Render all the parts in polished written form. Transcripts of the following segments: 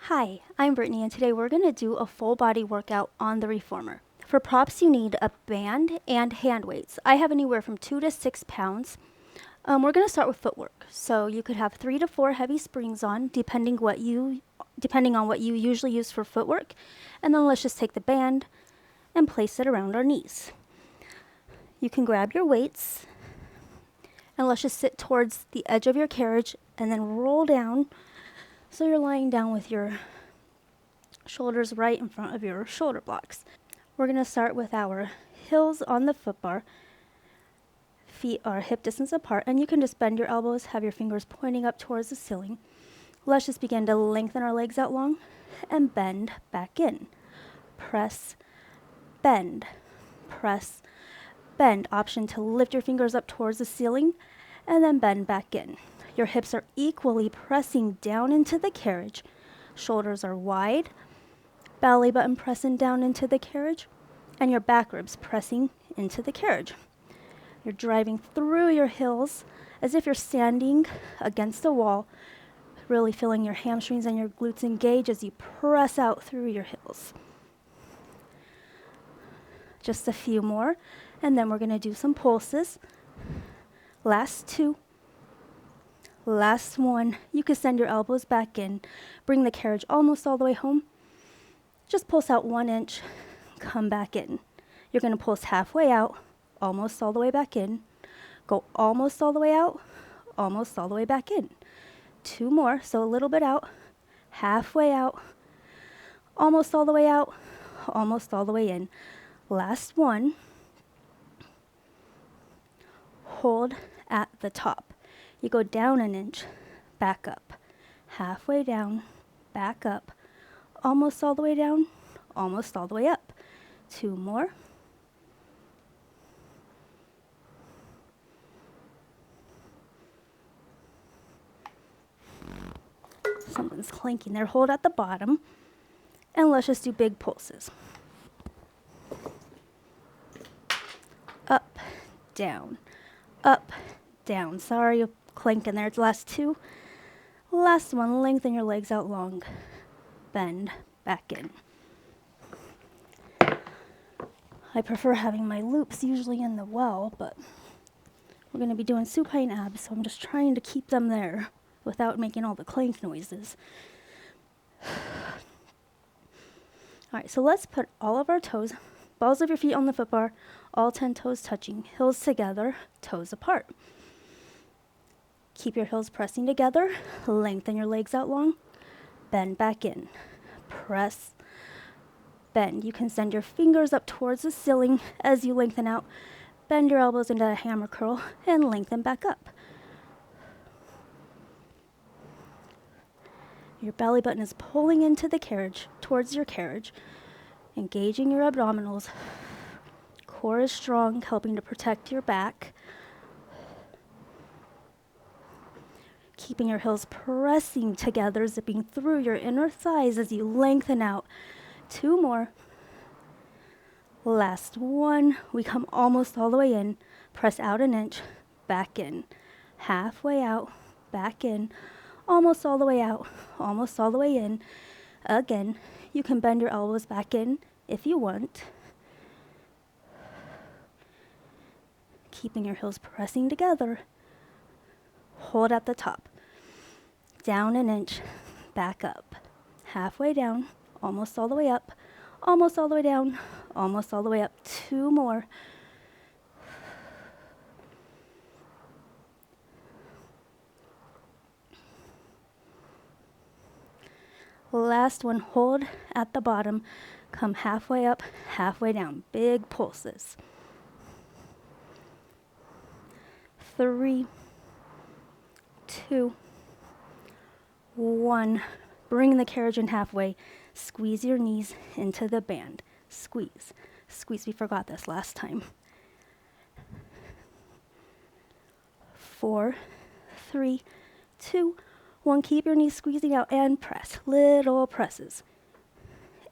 Hi, I'm Brittany, and today we're going to do a full body workout on the reformer. For props, you need a band and hand weights. I have anywhere from 2 to 6 pounds. We're going to start with footwork. So you could have 3 to 4 heavy springs on, depending on what you usually use for footwork. And then let's just take the band and place it around our knees. You can grab your weights, and let's just sit towards the edge of your carriage and then roll down. So you're lying down with your shoulders right in front of your shoulder blocks. We're going to start with our heels on the foot bar. Feet are hip distance apart, and you can just bend your elbows, have your fingers pointing up towards the ceiling. Let's just begin to lengthen our legs out long and bend back in. Press, bend, press, bend. Option to lift your fingers up towards the ceiling and then bend back in. Your hips are equally pressing down into the carriage. Shoulders are wide, belly button pressing down into the carriage, and your back ribs pressing into the carriage. You're driving through your heels as if you're standing against a wall, really feeling your hamstrings and your glutes engage as you press out through your heels. Just a few more, and then we're going to do some pulses. Last two. Last one. You can send your elbows back in. Bring the carriage almost all the way home. Just pulse out 1 inch. Come back in. You're going to pulse halfway out, almost all the way back in. Go almost all the way out, almost all the way back in. 2 more, so a little bit out, halfway out, almost all the way out, almost all the way in. Last one. Hold at the top. You go down 1 inch, back up, halfway down, back up, almost all the way down, almost all the way up. 2 more. Someone's clanking there. Hold at the bottom, and let's just do big pulses. Up, down, up, down. Sorry, you're clanking there. It's last 2. Last one, lengthen your legs out long. Bend back in. I prefer having my loops usually in the well, but we're going to be doing supine abs, so I'm just trying to keep them there without making all the clank noises. All right, so let's put all of our toes, balls of your feet on the foot bar, all 10 toes touching, heels together, toes apart. Keep your heels pressing together, lengthen your legs out long, bend back in, press, bend. You can send your fingers up towards the ceiling as you lengthen out, bend your elbows into a hammer curl, and lengthen back up. Your belly button is pulling into the carriage, towards your carriage, engaging your abdominals. Core is strong, helping to protect your back. Keeping your heels pressing together, zipping through your inner thighs as you lengthen out. 2 more. Last one. We come almost all the way in. Press out 1 inch, back in. Halfway out, back in. Almost all the way out, almost all the way in. Again, you can bend your elbows back in if you want. Keeping your heels pressing together. Hold at the top. Down 1 inch, back up. Halfway down, almost all the way up, almost all the way down, almost all the way up. 2 more. Last one, hold at the bottom. Come halfway up, halfway down. Big pulses. 3, 2, 1. Bring the carriage in halfway. Squeeze your knees into the band. Squeeze. Squeeze. We forgot this last time. 4, 3, 2, 1. Keep your knees squeezing out and press. Little presses.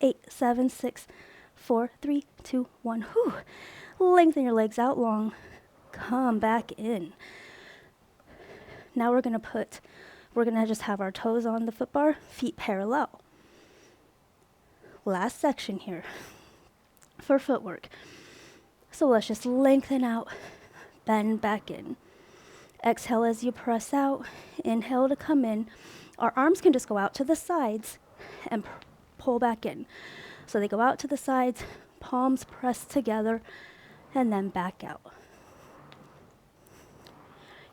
8, 7, 6, 4, 3, 2, 1. Whew. Lengthen your legs out long. Come back in. Now we're going to just have our toes on the foot bar, feet parallel. Last section here for footwork. So let's just lengthen out, bend back in. Exhale as you press out. Inhale to come in. Our arms can just go out to the sides and pull back in. So they go out to the sides, palms pressed together, and then back out.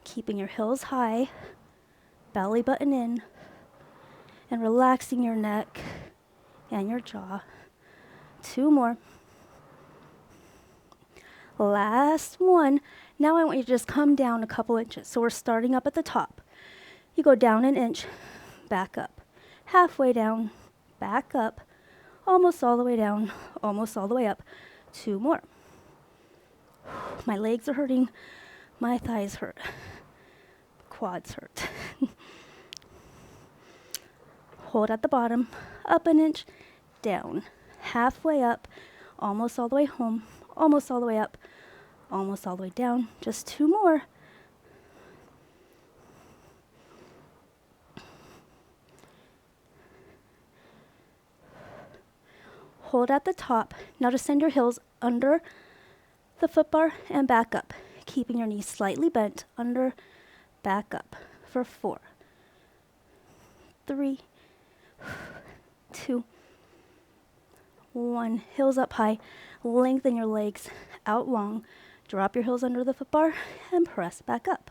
Keeping your heels high, belly button in, and relaxing your neck and your jaw. 2 more. Last one. Now I want you to just come down a couple inches. So we're starting up at the top. You go down an inch, back up. Halfway down, back up. Almost all the way down, almost all the way up. 2 more. My legs are hurting. My thighs hurt. Quads hurt. Hold at the bottom, up an inch, down. Halfway up, almost all the way home, almost all the way up, almost all the way down. Just 2 more. Hold at the top. Now just send your heels under the foot bar and back up, keeping your knees slightly bent, under, back up for 4, 3, 2, 1. Heels up high. Lengthen your legs out long. Drop your heels under the foot bar and press back up,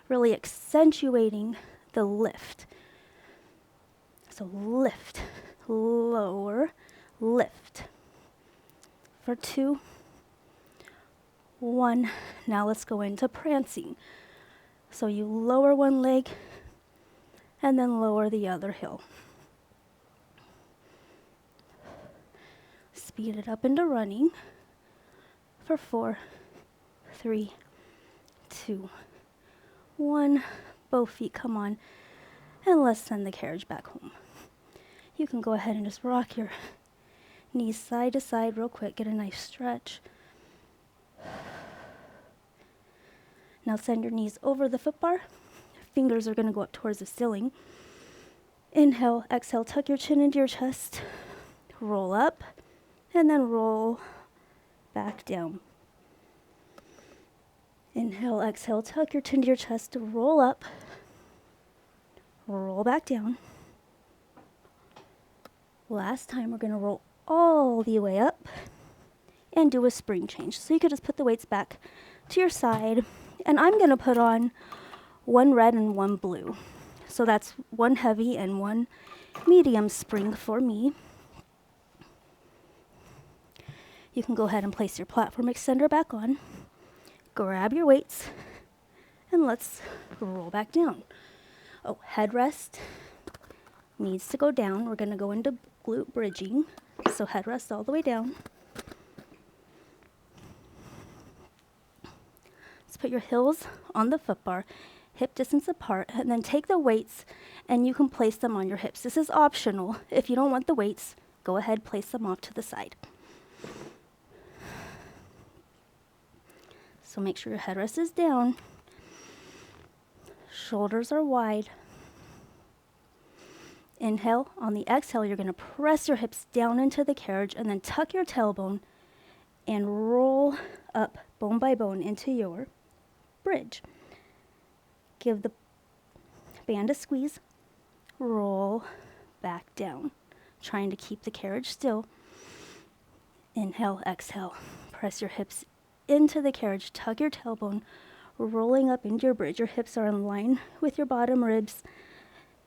really accentuating the lift. So lift, lower, lift. For 2, 1. Now let's go into prancing. So you lower one leg and then lower the other heel. Speed it up into running for 4, 3, 2, 1. Both feet come on, and let's send the carriage back home. You can go ahead and just rock your knees side to side real quick, get a nice stretch. Now send your knees over the foot bar. Fingers are going to go up towards the ceiling. Inhale, exhale, tuck your chin into your chest. Roll up, and then roll back down. Inhale, exhale, tuck your chin to your chest, roll up, roll back down. Last time, we're going to roll all the way up and do a spring change. So you could just put the weights back to your side, and I'm going to put on 1 red and 1 blue. So that's 1 heavy and 1 medium spring for me. You can go ahead and place your platform extender back on. Grab your weights, and let's roll back down. Oh, headrest needs to go down. We're going to go into glute bridging. So headrest all the way down. Let's put your heels on the foot bar, hip distance apart, and then take the weights and you can place them on your hips. This is optional. If you don't want the weights, go ahead, place them off to the side. So make sure your headrest is down. Shoulders are wide. Inhale. On the exhale, you're going to press your hips down into the carriage and then tuck your tailbone and roll up bone by bone into your bridge. Give the band a squeeze. Roll back down, trying to keep the carriage still. Inhale, exhale. Press your hips into the carriage, tuck your tailbone, rolling up into your bridge. Your hips are in line with your bottom ribs.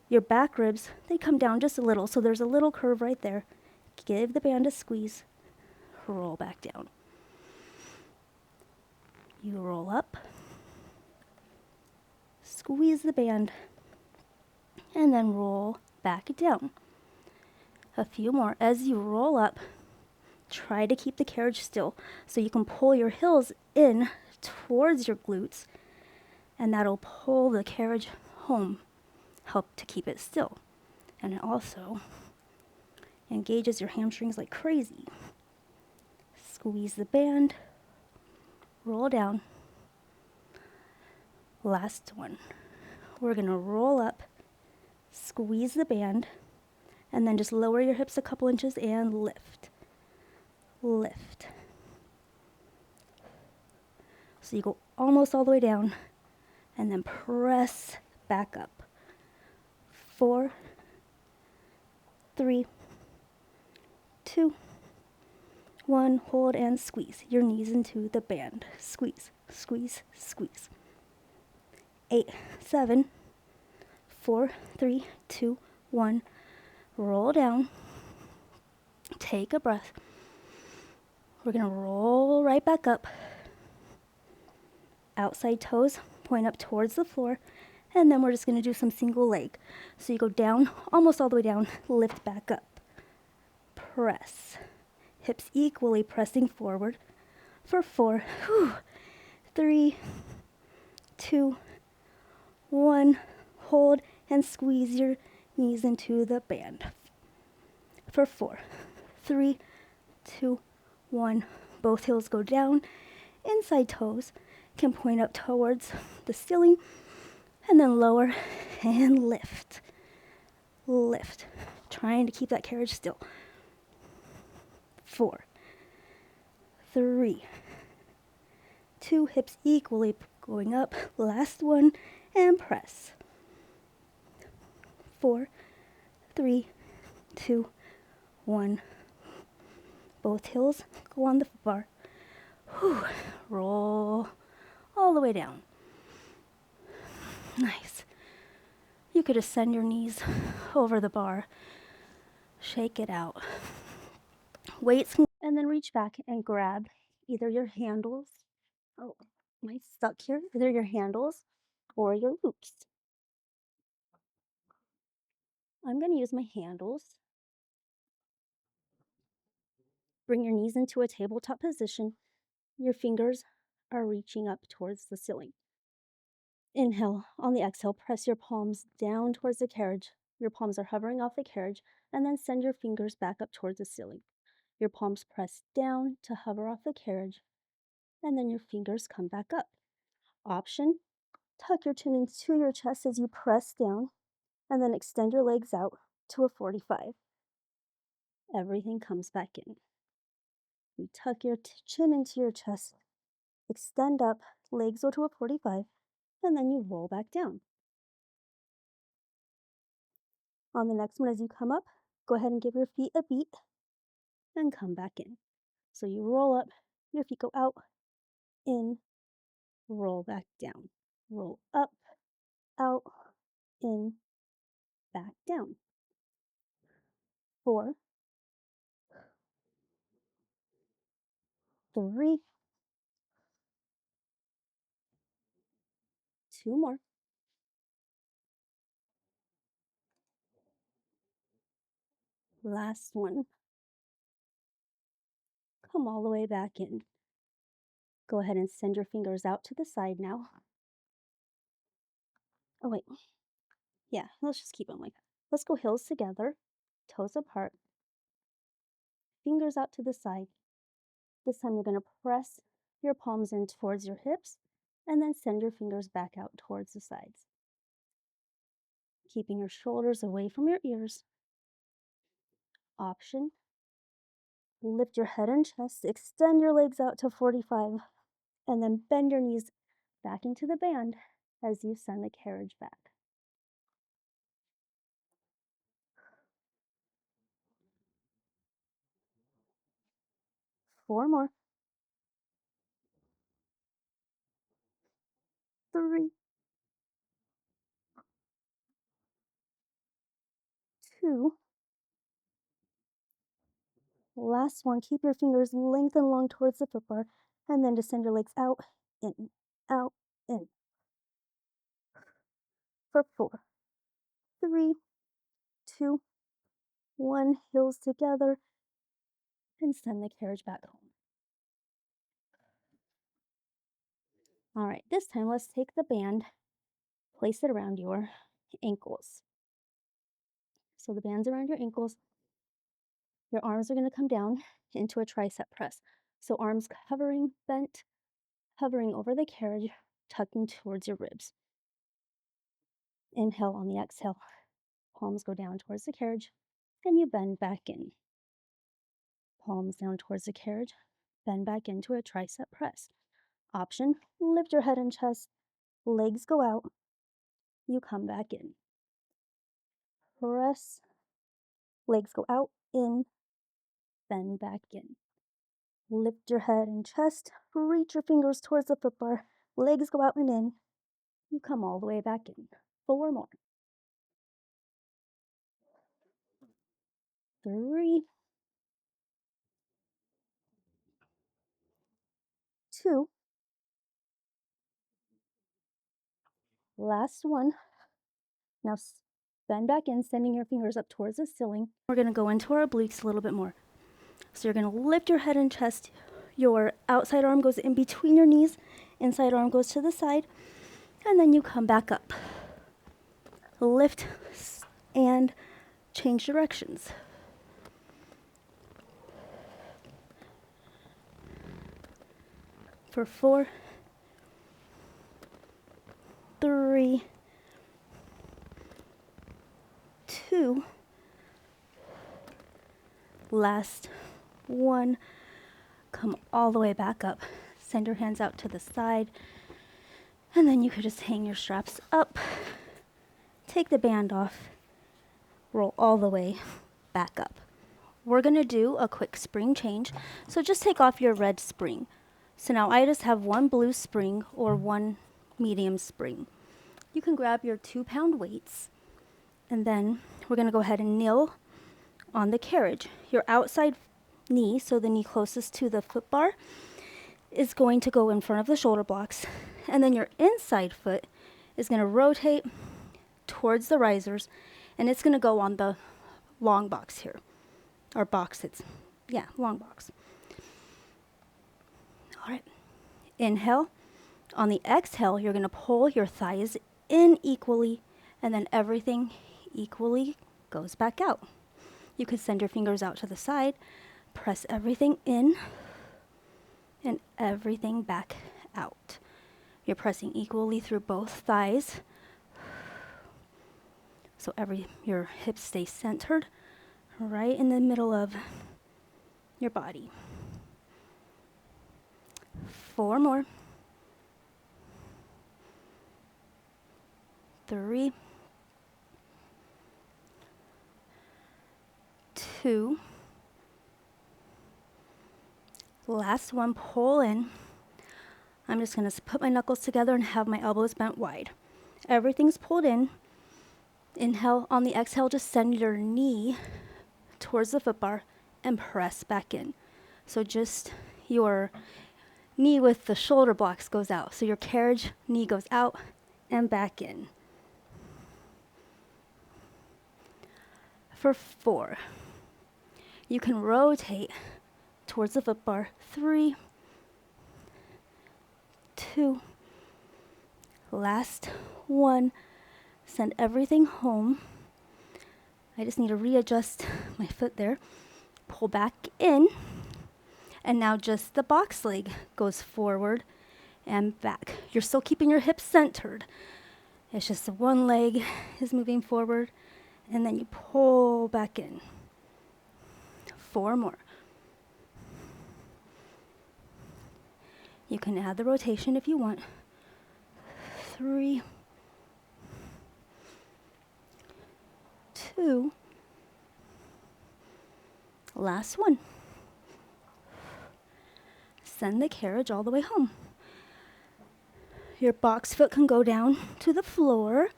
Your back ribs, they come down just a little, so there's a little curve right there. Give the band a squeeze, roll back down. You roll up, squeeze the band, and then roll back down. A few more. As you roll up, try to keep the carriage still so you can pull your heels in towards your glutes, and that'll pull the carriage home, help to keep it still. And it also engages your hamstrings like crazy. Squeeze the band, roll down. Last one. We're going to roll up, squeeze the band, And then just lower your hips a couple inches and lift. Lift. So you go almost all the way down and then press back up. 4, 3, 2, 1. Hold and squeeze your knees into the band. Squeeze, squeeze, squeeze. 8, 7, 4, 3, 2, 1. Roll down. Take a breath. We're going to roll right back up. Outside toes point up towards the floor. And then we're just going to do some single leg. So you go down, almost all the way down, lift back up. Press. Hips equally pressing forward for 4, 3, 2, 1. Hold and squeeze your knees into the band. For 4, 3, 2, 1. Both heels go down. Inside toes can point up towards the ceiling. And then lower and lift. Lift. Trying to keep that carriage still. 4, 3, 2. Hips equally going up. Last one. And press. 4, 3, 2, 1. Both heels go on the bar. Roll all the way down. Nice. You could just send your knees over the bar. Shake it out. Weights, and then reach back and grab either your handles. Oh, am I stuck here? Either your handles or your loops. I'm going to use my handles. Bring your knees into a tabletop position. Your fingers are reaching up towards the ceiling. Inhale. On the exhale, press your palms down towards the carriage. Your palms are hovering off the carriage, and then send your fingers back up towards the ceiling. Your palms press down to hover off the carriage, and then your fingers come back up. Option, tuck your chin into your chest as you press down, and then extend your legs out to a 45. Everything comes back in. You tuck your chin into your chest, extend up, legs go to a 45, and then you roll back down. On the next one, as you come up, go ahead and give your feet a beat and come back in. So you roll up, your feet go out, in, roll back down. Roll up, out, in, back down. 4, 3, 2 more. Last one. Come all the way back in. Go ahead and send your fingers out to the side now. Oh, wait. Yeah, let's just keep them like that. Let's go heels together, toes apart, fingers out to the side. This time you're going to press your palms in towards your hips and then send your fingers back out towards the sides. Keeping your shoulders away from your ears. Option, lift your head and chest, extend your legs out to 45, and then bend your knees back into the band as you send the carriage back. 4 more. 3, 2. Last one. Keep your fingers lengthened long towards the foot bar, and then just send your legs out, in, out, in. For 4, 3, 2, 1. Heels together, and send the carriage back home. All right, this time let's take the band, place it around your ankles. So the band's around your ankles. Your arms are going to come down into a tricep press. So arms hovering, bent, hovering over the carriage, tucking towards your ribs. Inhale on the exhale. Palms go down towards the carriage. and you bend back in. Palms down towards the carriage, bend back into a tricep press. Option, lift your head and chest, legs go out, you come back in. Press, legs go out, in, bend back in. Lift your head and chest, reach your fingers towards the foot bar, legs go out and in, you come all the way back in. 4 more. 3, 2, last one. Now bend back in, sending your fingers up towards the ceiling. We're going to go into our obliques a little bit more. So you're going to lift your head and chest. Your outside arm goes in between your knees, inside arm goes to the side, and then you come back up. Lift and change directions. For 4, 3, 2, last 1. Come all the way back up. Send your hands out to the side, and then you could just hang your straps up, take the band off, roll all the way back up. We're going to do a quick spring change, so just take off your red spring. So now I just have 1 blue spring or 1 medium spring. You can grab your 2-pound weights, and then we're going to go ahead and kneel on the carriage. Your outside knee, so the knee closest to the foot bar, is going to go in front of the shoulder blocks, and then your inside foot is going to rotate towards the risers, and it's going to go on the long box here, or box, long box. All right, inhale. On the exhale, you're going to pull your thighs in equally, and then everything equally goes back out. You could send your fingers out to the side, press everything in, and everything back out. You're pressing equally through both thighs, so your hips stay centered right in the middle of your body. 4 more. 3, 2, last one, pull in. I'm just going to put my knuckles together and have my elbows bent wide. Everything's pulled in. Inhale. On the exhale, just send your knee towards the foot bar and press back in. So just your knee with the shoulder blocks goes out. So your carriage knee goes out and back in. For 4, you can rotate towards the foot bar. 3, 2, last 1. Send everything home. I just need to readjust my foot there. Pull back in, and now just the box leg goes forward and back. You're still keeping your hips centered. It's just the one leg is moving forward, and then you pull back in. 4 more. You can add the rotation if you want. 3, 2, last 1. Send the carriage all the way home. Your box foot can go down to the floor,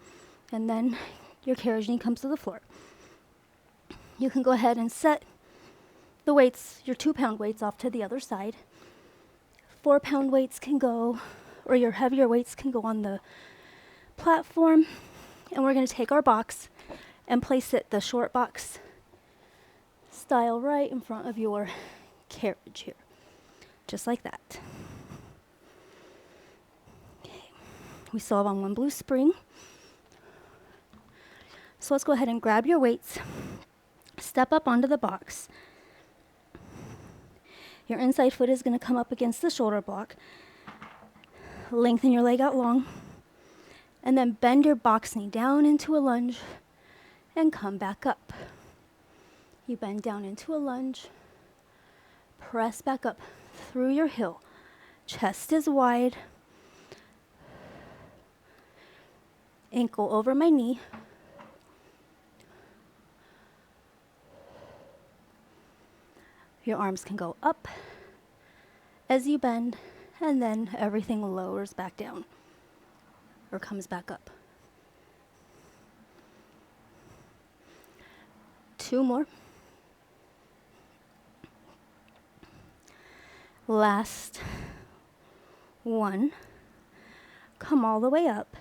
and then your carriage knee comes to the floor. You can go ahead and set the weights, your 2-pound weights, off to the other side. 4-pound weights can go, or your heavier weights can go on the platform. And we're going to take our box and place it the short box style right in front of your carriage here. Just like that. Okay. We still have on 1 blue spring. So let's go ahead and grab your weights. Step up onto the box. Your inside foot is going to come up against the shoulder block. Lengthen your leg out long. And then bend your box knee down into a lunge and come back up. You bend down into a lunge, press back up through your heel. Chest is wide, ankle over my knee. Your arms can go up as you bend, and then everything lowers back down or comes back up. 2 more. Last 1. Come all the way up.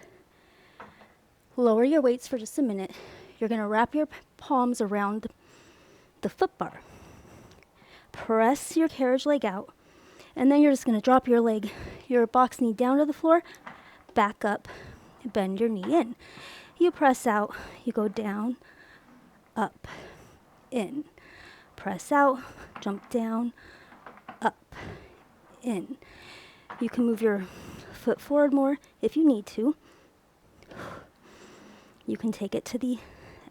Lower your weights for just a minute. You're going to wrap your palms around the foot bar. Press your carriage leg out, and then you're just going to drop your box knee down to the floor, back up, bend your knee in. You press out, you go down, up, in. Press out, jump down, up, in. You can move your foot forward more if you need to. You can take it to the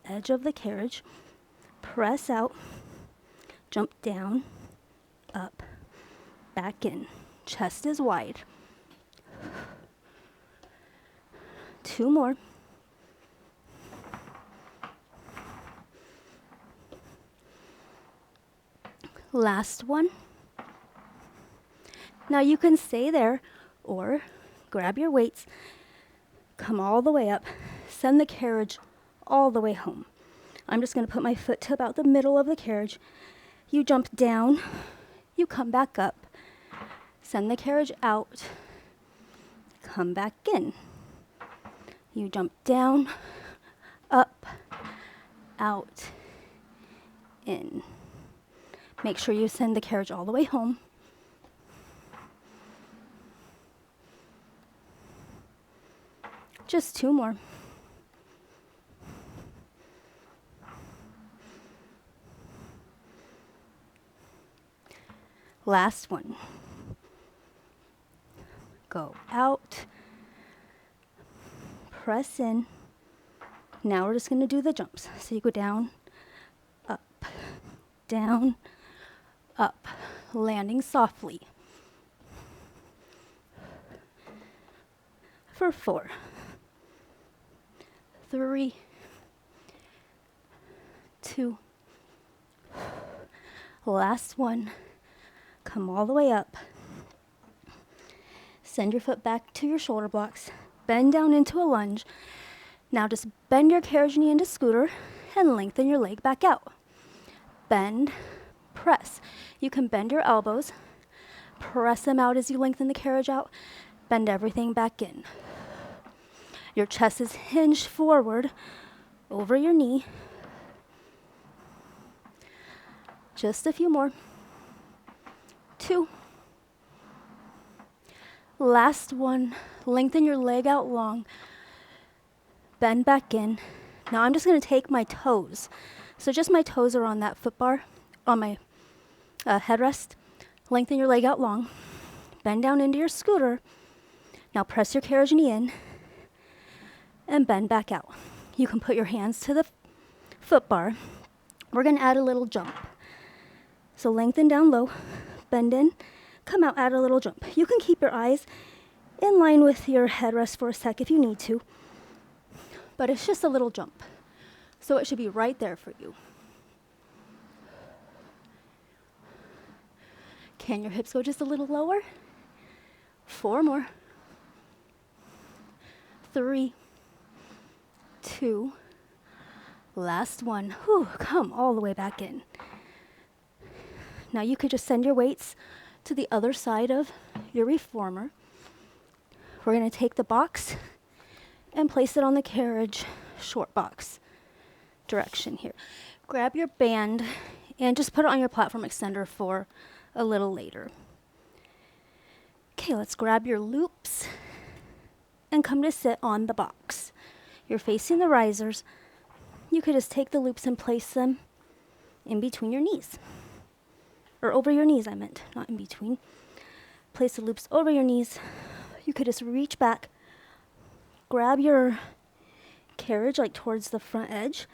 edge of the carriage, press out, jump down, up, back in. Chest is wide. 2 more. Last 1. Now you can stay there or grab your weights, come all the way up, send the carriage all the way home. I'm just going to put my foot to about the middle of the carriage. You jump down, you come back up, send the carriage out, come back in. You jump down, up, out, in. Make sure you send the carriage all the way home. Just 2 more. Last 1. Go out, press in. Now we're just going to do the jumps. So you go down, up, landing softly. For 4, 3, 2, last 1. Come all the way up. Send your foot back to your shoulder blocks. Bend down into a lunge. Now just bend your carriage knee into scooter and lengthen your leg back out. Bend, press. You can bend your elbows. Press them out as you lengthen the carriage out. Bend everything back in. Your chest is hinged forward over your knee. Just a few more. 2. Last 1. Lengthen your leg out long. Bend back in. Now I'm just going to take my toes. So just my toes are on that foot bar, on my headrest. Lengthen your leg out long. Bend down into your scooter. Now press your carriage knee in and bend back out. You can put your hands to the foot bar. We're going to add a little jump. So lengthen down low, bend in, come out, add a little jump. You can keep your eyes in line with your headrest for a sec if you need to, but it's just a little jump. So it should be right there for you. Can your hips go just a little lower? 4 more. 3, 2, last 1. Whew, come all the way back in. Now you could just send your weights to the other side of your reformer. We're going to take the box and place it on the carriage short box direction here. Grab your band and just put it on your platform extender for a little later. Okay, let's grab your loops and come to sit on the box. You're facing the risers. You could just take the loops and place them in between your knees. Or over your knees, I meant, not in between. Place the loops over your knees. You could just reach back, grab your carriage like towards the front edge,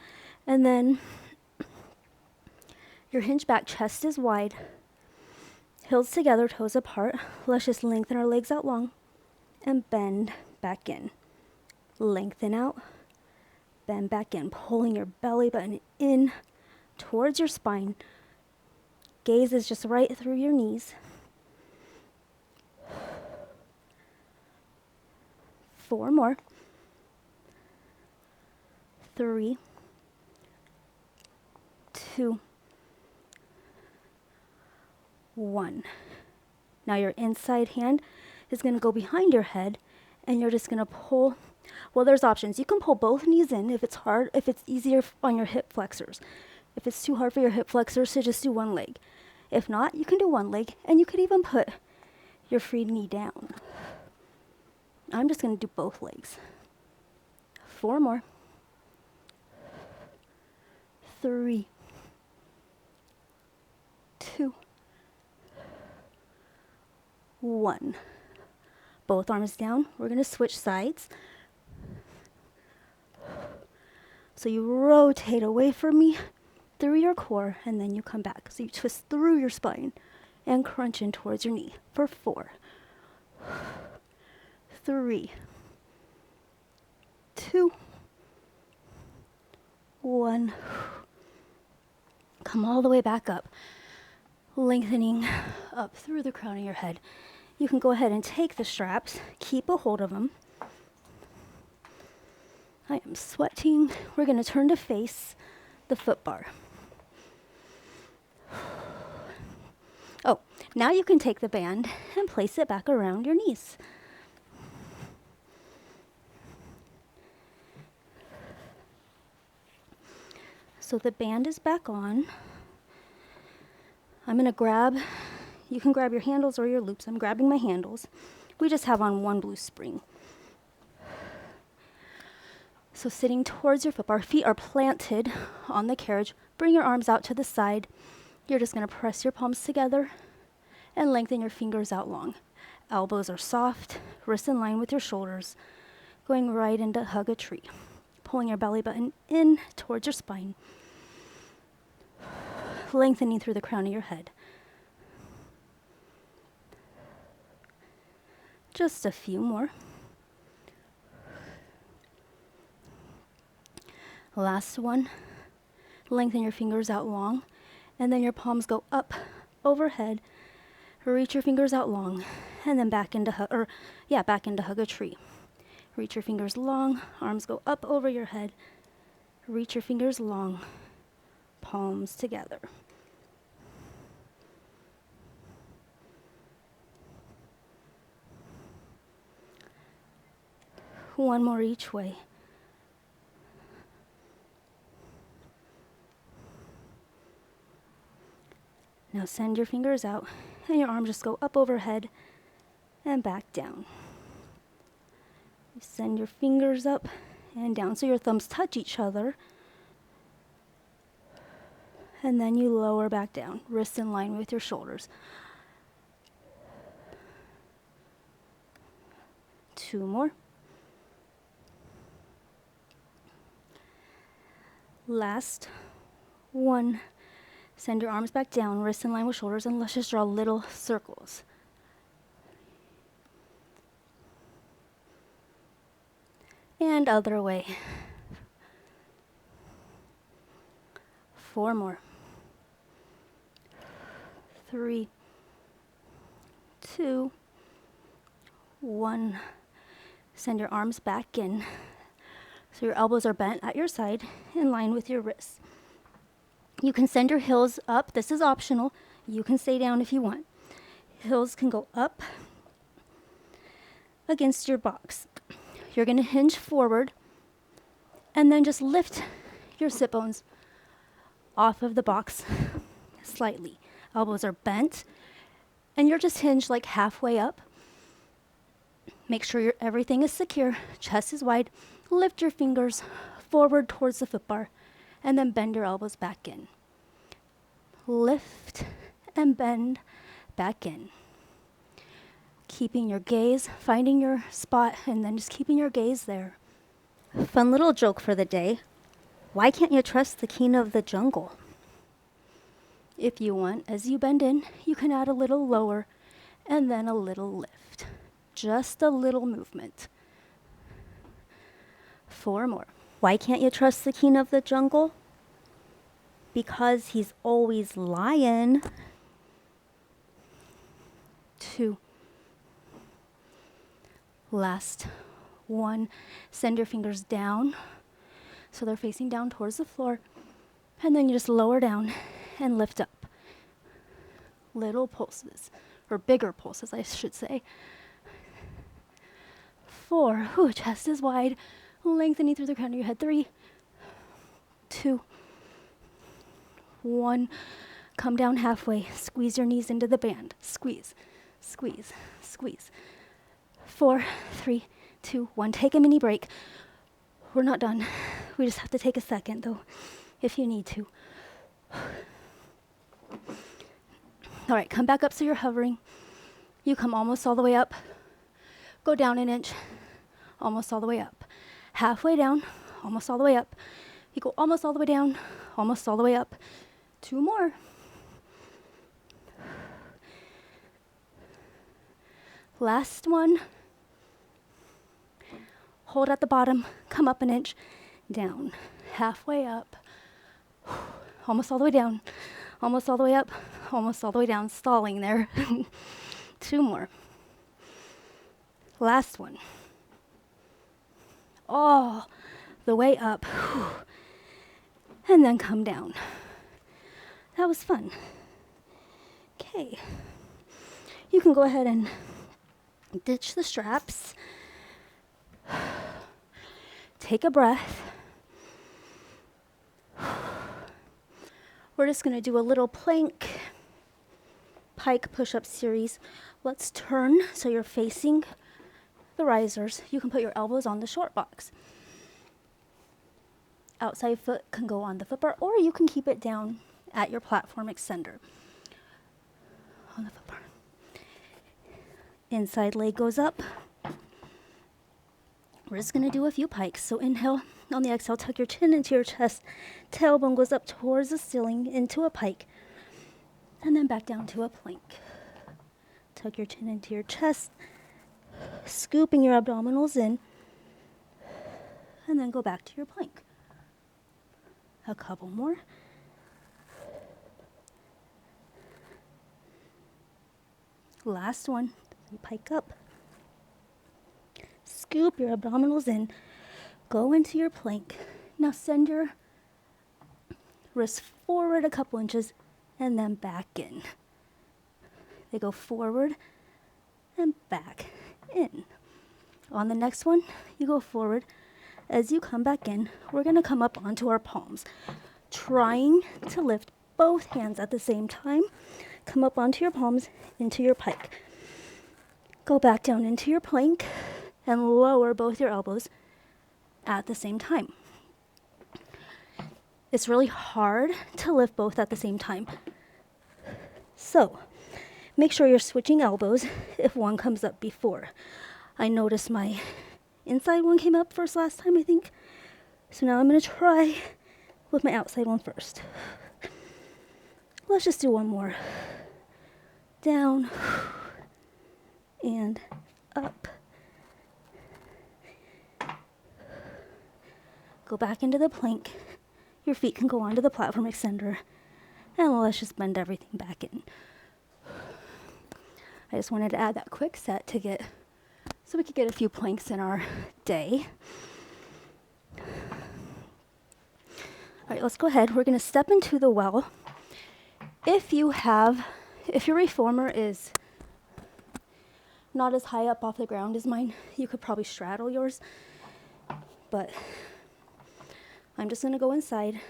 and then Your hinge back, chest is wide. Heels together, toes apart. Let's just lengthen our legs out long and bend back in. Lengthen out, bend back in, pulling your belly button in towards your spine. Gaze is just right through your knees. 4 more. 3, 2, 1. Now your inside hand is going to go behind your head, and you're just going to pull. Well, there's options. You can pull both knees in if it's hard, if it's easier on your hip flexors. If it's too hard for your hip flexors to just do one leg. If not, you can do one leg, and you could even put your free knee down. I'm just going to do both legs. 4 more. 3, 2, 1. Both arms down. We're going to switch sides. So you rotate away from me through your core, and then you come back. So you twist through your spine and crunch in towards your knee for 4, 3, 2, 1. Come all the way back up, lengthening up through the crown of your head. You can go ahead and take the straps, keep a hold of them. I am sweating. We're going to turn to face the foot bar. Oh, now you can take the band and place it back around your knees. So the band is back on. I'm going to grab, you can grab your handles or your loops. I'm grabbing my handles. We just have on one blue spring. So sitting towards your foot bar, feet are planted on the carriage. Bring your arms out to the side. You're just going to press your palms together and lengthen your fingers out long. Elbows are soft, wrists in line with your shoulders, going right into hug a tree. Pulling your belly button in towards your spine. Lengthening through the crown of your head. Just a few more. Last one. Lengthen your fingers out long, and then your palms go up overhead. Reach your fingers out long, and then back into hug a tree. Reach your fingers long, arms go up over your head. Reach your fingers long, palms together. One more each way. Now send your fingers out, and your arms just go up overhead and back down. You send your fingers up and down so your thumbs touch each other. And then you lower back down, wrists in line with your shoulders. 2 more. Last one. Send your arms back down, wrists in line with shoulders, and let's just draw little circles. And other way. 4 more. 3, 2, 1. Send your arms back in. So your elbows are bent at your side, in line with your wrists. You can send your heels up. This is optional. You can stay down if you want. Heels can go up against your box. You're going to hinge forward and then just lift your sit bones off of the box slightly. Elbows are bent and you're just hinged like halfway up. Make sure everything is secure. Chest is wide. Lift your fingers forward towards the foot bar and then bend your elbows back in. Lift and bend back in. Keeping your gaze, finding your spot, and then just keeping your gaze there. Fun little joke for the day. Why can't you trust the king of the jungle? If you want, as you bend in, you can add a little lower and then a little lift. Just a little movement. 4 more. Why can't you trust the king of the jungle? Because he's always lying. 2. Last 1. Send your fingers down so they're facing down towards the floor. And then you just lower down and lift up. Little pulses, or bigger pulses, I should say. 4. Ooh, chest is wide. Lengthening through the crown of your head. 3, 2, 1. Come down halfway. Squeeze your knees into the band. Squeeze, squeeze, squeeze. 4, 3, 2, 1. Take a mini break. We're not done. We just have to take a second, though, if you need to. All right, come back up so you're hovering. You come almost all the way up. Go down an inch. Almost all the way up. Halfway down. Almost all the way up. You go almost all the way down. Almost all the way up. 2 more. Last one. Hold at the bottom. Come up an inch. Down. Halfway up. Almost all the way down. Almost all the way up. Almost all the way down. Stalling there. 2 more. Last one. All the way up. And then come down. That was fun. Okay. You can go ahead and ditch the straps. Take a breath. We're just going to do a little plank pike push-up series. Let's turn so you're facing the risers. You can put your elbows on the short box. Outside foot can go on the foot bar, or you can keep it down at your platform extender. On the foot bar. Inside leg goes up. We're just going to do a few pikes. So inhale. On the exhale, tuck your chin into your chest. Tailbone goes up towards the ceiling into a pike. And then back down to a plank. Tuck your chin into your chest. Scooping your abdominals in. And then go back to your plank. A couple more. Last one. Pike up. Scoop your abdominals in. Go into your plank. Now send your wrists forward a couple inches and then back in. They go forward and back in. On the next one, you go forward. As you come back in, we're going to come up onto our palms, trying to lift both hands at the same time. Come up onto your palms into your pike. Go back down into your plank and lower both your elbows at the same time. It's really hard to lift both at the same time. So make sure you're switching elbows if one comes up before. I noticed my inside one came up first last time, I think. So now I'm going to try with my outside one first. Let's just do one more. Down and up. Go back into the plank. Your feet can go onto the platform extender. And let's just bend everything back in. I just wanted to add that quick set so we could get a few planks in our day. All right, let's go ahead. We're going to step into the well. If your reformer is not as high up off the ground as mine, you could probably straddle yours. But I'm just going to go inside,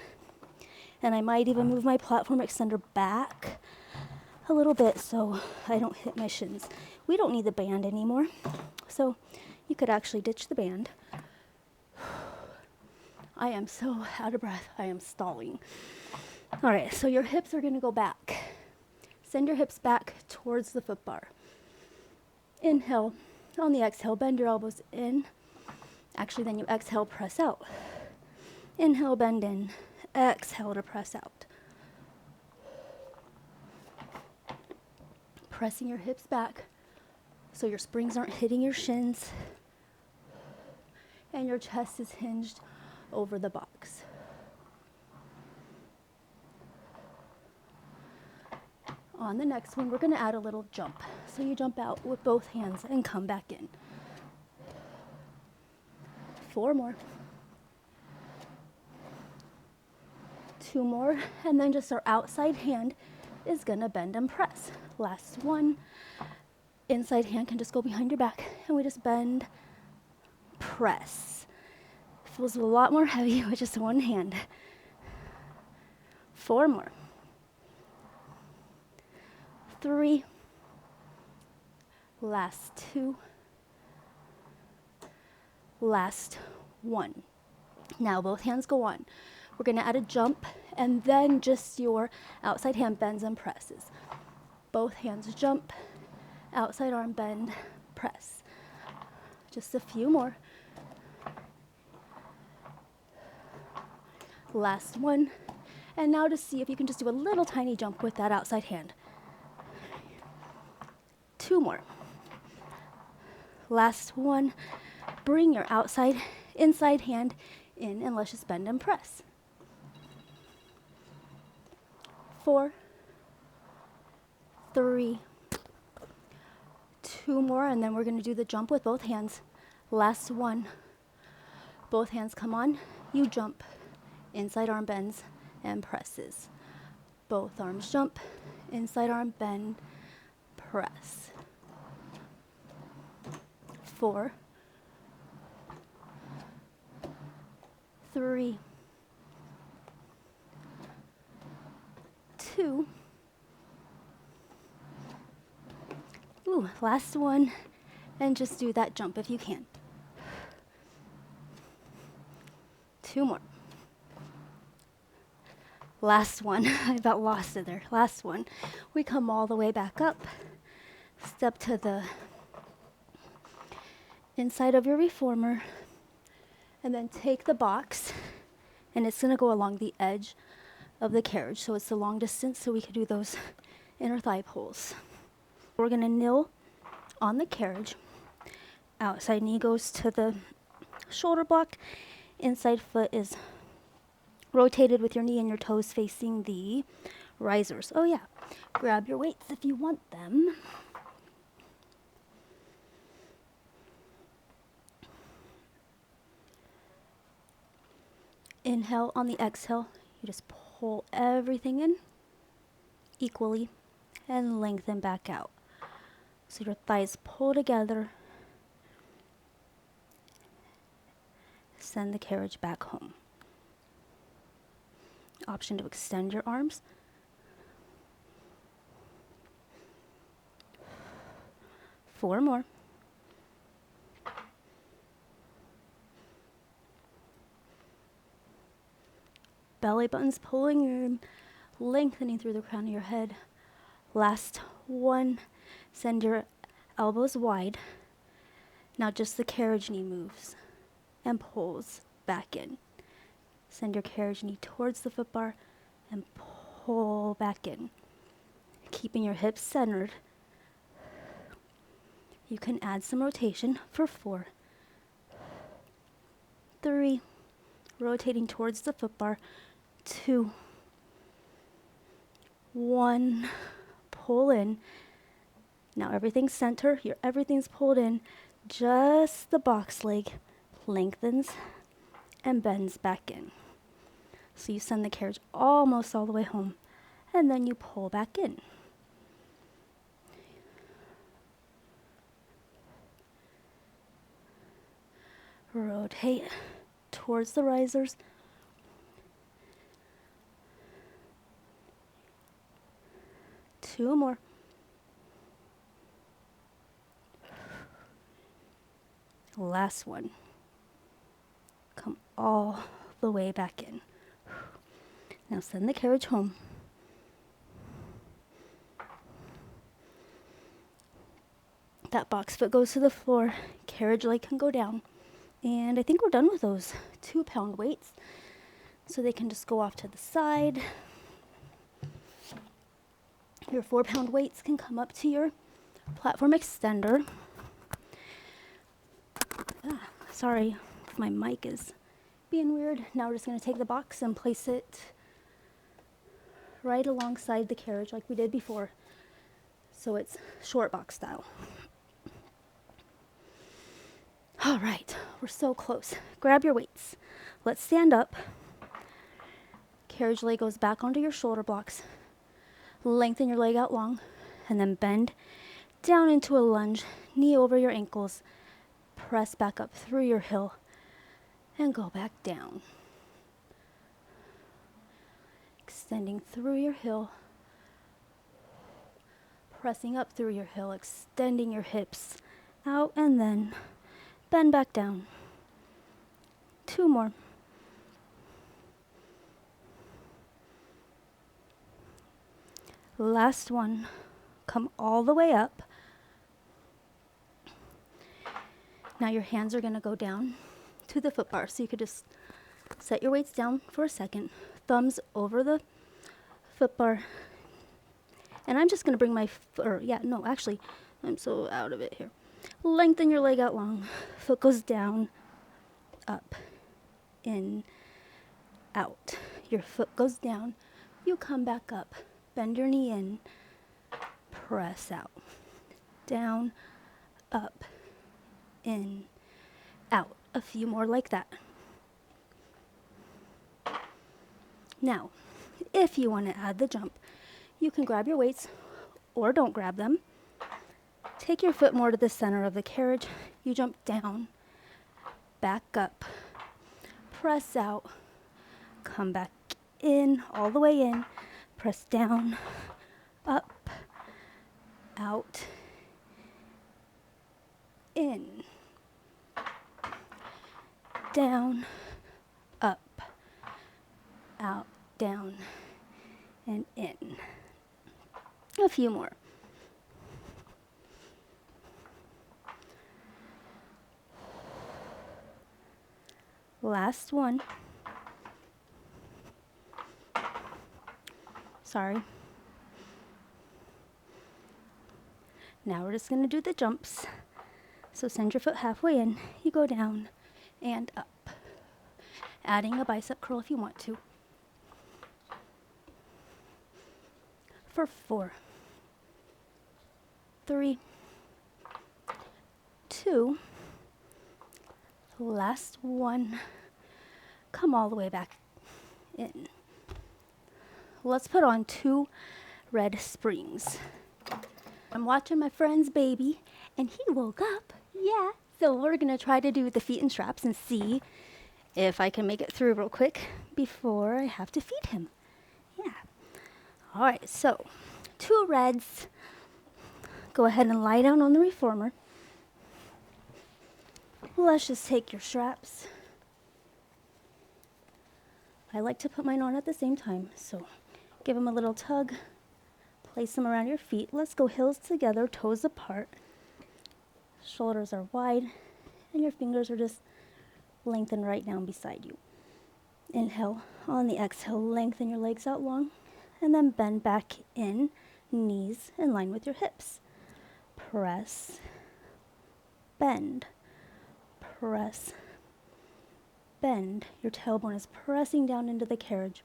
and I might even move my platform extender back a little bit so I don't hit my shins. We don't need the band anymore, so you could actually ditch the band. I am so out of breath. I am stalling. All right, so your hips are going to go back. Send your hips back towards the foot bar. Inhale. On the exhale, bend your elbows in. Actually, then you exhale, press out. Inhale, bend in. Exhale to press out. pressing your hips back so your springs aren't hitting your shins and your chest is hinged over the box. On the next one, we're going to add a little jump. So you jump out with both hands and come back in. 4 more. 2 more, and then just our outside hand is going to bend and press. Last one. Inside hand can just go behind your back, and we just bend, press. Feels a lot more heavy with just one hand. 4 more. 3. Last 2. Last 1. Now both hands go on. We're going to add a jump, and then just your outside hand bends and presses. Both hands jump, outside arm bend, press. Just a few more. Last one. And now to see if you can just do a little tiny jump with that outside hand. 2 more. Last one. Bring your inside hand in, and let's just bend and press. 4, 3, 2 more, and then we're going to do the jump with both hands. Last one. Both hands come on, you jump, inside arm bends and presses. Both arms jump, inside arm bend, press. 4, 3, 2. Ooh, last one, and just do that jump if you can. 2 more. Last one. I about lost it there. Last one. We come all the way back up. Step to the inside of your reformer, and then take the box, and it's going to go along the edge of the carriage, so it's a long distance, so we could do those inner thigh pulls. We're going to kneel on the carriage. Outside knee goes to the shoulder block. Inside foot is rotated with your knee and your toes facing the risers. Oh yeah, grab your weights if you want them. Inhale. On the exhale, you just pull everything in equally and lengthen back out. So your thighs pull together. Send the carriage back home. Option to extend your arms. Four more. Belly buttons pulling in, lengthening through the crown of your head. Last one. Send your elbows wide. Now just the carriage knee moves and pulls back in. Send your carriage knee towards the foot bar and pull back in. Keeping your hips centered. You can add some rotation for 4, 3, rotating towards the foot bar, 2, 1, pull in. Now everything's center, everything's pulled in, just the box leg lengthens and bends back in. So you send the carriage almost all the way home, and then you pull back in. Rotate towards the risers. Two more. Last one. Come all the way back in. Now send the carriage home. That box foot goes to the floor. Carriage leg can go down. And I think we're done with those 2-pound weights. So they can just go off to the side. Your 4-pound weights can come up to your platform extender. Sorry if my mic is being weird. Now we're just going to take the box and place it right alongside the carriage like we did before. So it's short box style. All right, we're so close. Grab your weights. Let's stand up. Carriage leg goes back onto your shoulder blocks. Lengthen your leg out long and then bend down into a lunge, knee over your ankles. Press back up through your heel and go back down. Extending through your heel, pressing up through your heel, extending your hips out and then bend back down. 2 more. Last one. Come all the way up. Now your hands are going to go down to the foot bar. So you could just set your weights down for a second. Thumbs over the foot bar. And I'm just going to bring my, I'm so out of it here. Lengthen your leg out long. Foot goes down, up, in, out. Your foot goes down. You come back up. Bend your knee in. Press out. Down, up, in, out. A few more like that. Now, if you want to add the jump, you can grab your weights or don't grab them. Take your foot more to the center of the carriage. You jump down, back up, press out, come back in, all the way in, press down, up, out, in, down, up, out, down, and in. A few more. Last one. Sorry. Now we're just going to do the jumps. So send your foot halfway in. You go down and up. Adding a bicep curl if you want to. For 4, 3, 2, last one. Come all the way back in. Let's put on 2 red springs. I'm watching my friend's baby and he woke up. Yeah. So we're gonna try to do the feet and straps and see if I can make it through real quick before I have to feed him. Yeah. All right, so 2 reds. Go ahead and lie down on the reformer. Let's just take your straps. I like to put mine on at the same time, so give them a little tug. Place them around your feet. Let's go heels together, toes apart. Shoulders are wide, and your fingers are just lengthened right down beside you. Inhale. On the exhale, lengthen your legs out long, and then bend back in, knees in line with your hips. Press, bend, press, bend. Your tailbone is pressing down into the carriage.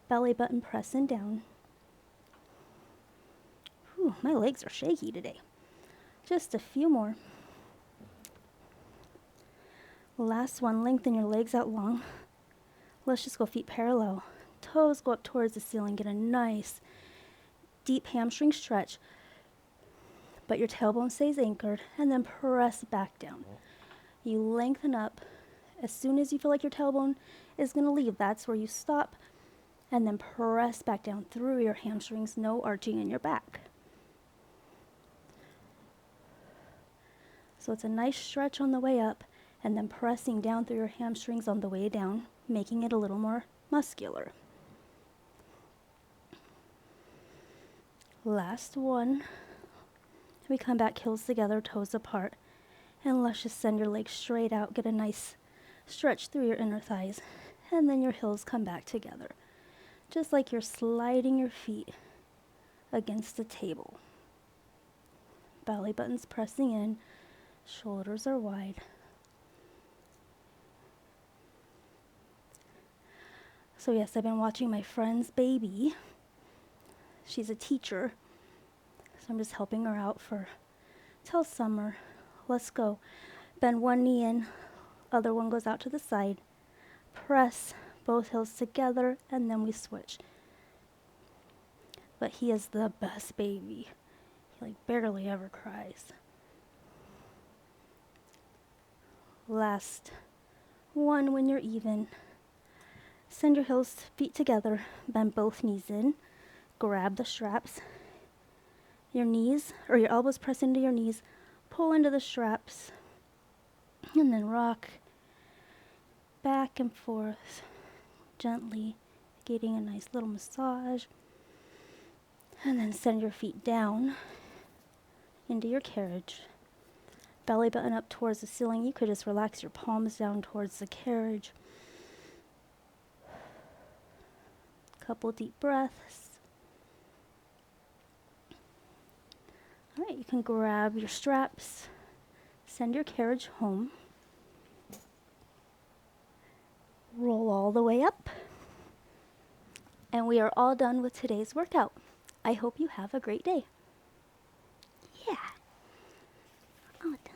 Belly button pressing down. Whew, my legs are shaky today. Just a few more. Last one, lengthen your legs out long. Let's just go feet parallel. Toes go up towards the ceiling. Get a nice deep hamstring stretch. But your tailbone stays anchored, and then press back down. You lengthen up. As soon as you feel like your tailbone is going to leave, that's where you stop, and then press back down through your hamstrings, no arching in your back. So it's a nice stretch on the way up, and then pressing down through your hamstrings on the way down, making it a little more muscular. Last one. We come back heels together, toes apart, and let's just send your legs straight out. Get a nice stretch through your inner thighs, and then your heels come back together. Just like you're sliding your feet against the table. Belly button's pressing in, shoulders are wide. So yes, I've been watching my friend's baby. She's a teacher, so I'm just helping her out till summer. Let's go. Bend one knee in, other one goes out to the side. Press both heels together, and then we switch. But he is the best baby. He barely ever cries. Last one when you're even. Send your feet together, bend both knees in, grab the straps. Your knees, or your elbows press into your knees, pull into the straps, and then rock back and forth, gently getting a nice little massage. And then send your feet down into your carriage. Belly button up towards the ceiling. You could just relax your palms down towards the carriage. Couple deep breaths. All right, you can grab your straps, send your carriage home, roll all the way up, and we are all done with today's workout. I hope you have a great day. Yeah. All done.